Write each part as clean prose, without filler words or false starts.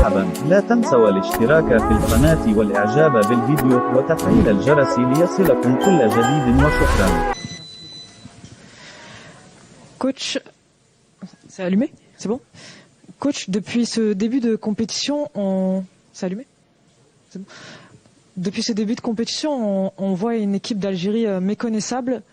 مرحبا، لا تنسوا الاشتراك في القناة والإعجاب بالفيديو وتفعيل الجرس ليصلكم كل جديد وشكرا. Coach, c'est allumé? C'est bon? Coach, depuis ce début de compétition, c'est allumé? C'est bon. Depuis ce début de compétition, on voit une équipe d'Algérie méconnaissable,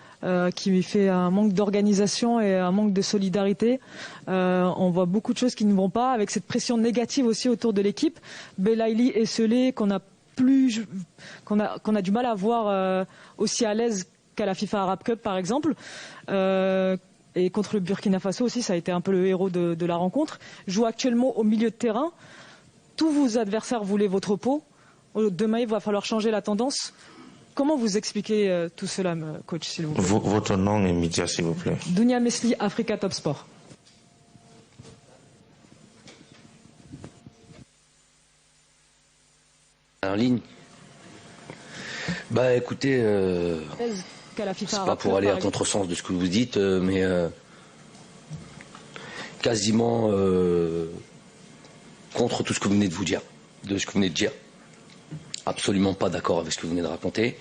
qui fait un manque d'organisation et un manque de solidarité. On voit beaucoup de choses qui ne vont pas, avec cette pression négative aussi autour de l'équipe. Belaïli et Selé, qu'on a du mal à voir aussi à l'aise qu'à la FIFA Arab Cup par exemple. Et contre le Burkina Faso aussi, ça a été un peu le héros de la rencontre. Joue actuellement au milieu de terrain. Tous vos adversaires voulaient votre peau. Demain, il va falloir changer la tendance. Comment vous expliquez tout cela, coach, s'il vous plaît? Votre nom et média, s'il vous plaît. Dounia Mesli, Africa Top Sport. En ligne. Bah écoutez, c'est pas pour aller à contresens de ce que vous dites, mais quasiment contre tout ce que vous venez de dire. Absolument pas d'accord avec ce que vous venez de raconter.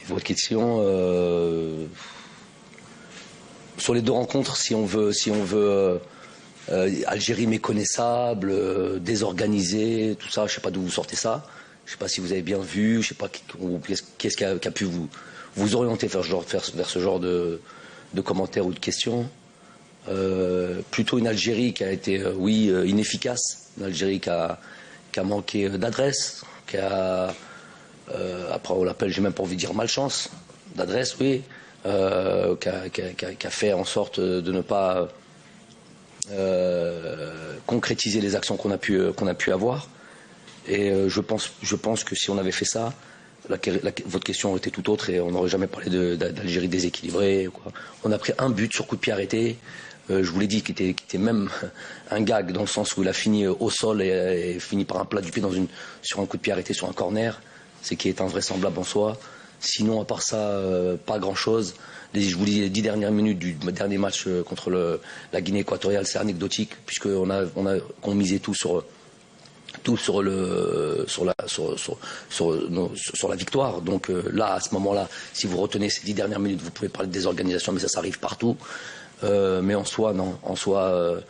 Et votre question sur les deux rencontres, si on veut Algérie méconnaissable, désorganisée, tout ça, je sais pas d'où vous sortez ça. Je sais pas si vous avez bien vu, je sais pas qu'est-ce qui a pu vous orienter vers ce genre de commentaires ou de questions. Plutôt une Algérie qui a été, inefficace, une Algérie qui a manqué d'adresse, qui a, après on l'appelle, j'ai même pas envie de dire malchance, d'adresse, oui, qui a fait en sorte de ne pas concrétiser les actions qu'on a pu avoir. Et je pense que si on avait fait ça, votre question aurait été tout autre et on n'aurait jamais parlé d'Algérie déséquilibrée, quoi. On a pris un but sur coup de pied arrêté. Je vous l'ai dit, qui était même un gag dans le sens où il a fini au sol et fini par un plat du pied sur un coup de pied arrêté sur un corner, c'est qui est invraisemblable en soi. Sinon, à part ça, pas grand-chose. Je vous dis, les 10 dernières minutes du dernier match contre la Guinée équatoriale, c'est anecdotique puisqu'on misait tout sur la victoire. Donc là, à ce moment-là, si vous retenez ces 10 dernières minutes, vous pouvez parler de désorganisation, mais ça arrive partout. Mais en soi, non. En soi,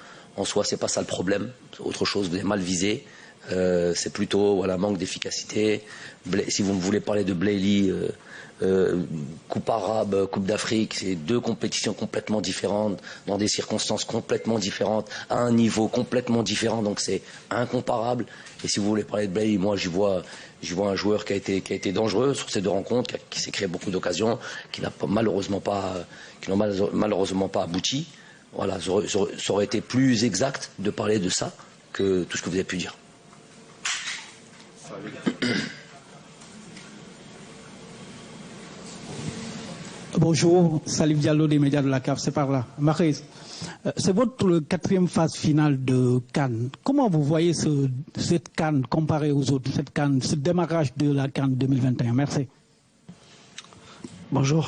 c'est pas ça le problème. C'est autre chose, vous avez mal visé. C'est plutôt manque d'efficacité. Si vous me voulez parler de Belaïli, Coupe arabe, Coupe d'Afrique, c'est deux compétitions complètement différentes, dans des circonstances complètement différentes, à un niveau complètement différent, donc c'est incomparable. Et si vous voulez parler de Belaïli, moi j'y vois un joueur qui a été dangereux sur ces deux rencontres, qui s'est créé beaucoup d'occasions, qui n'ont malheureusement pas abouti. Voilà, ça aurait été plus exact de parler de ça que tout ce que vous avez pu dire. Bonjour, Salif Diallo des médias de la CAF, c'est par là. Maryse, c'est votre quatrième phase finale de CAN. Comment vous voyez cette CAN comparée aux autres, ce démarrage de la CAN 2021? Merci. Bonjour.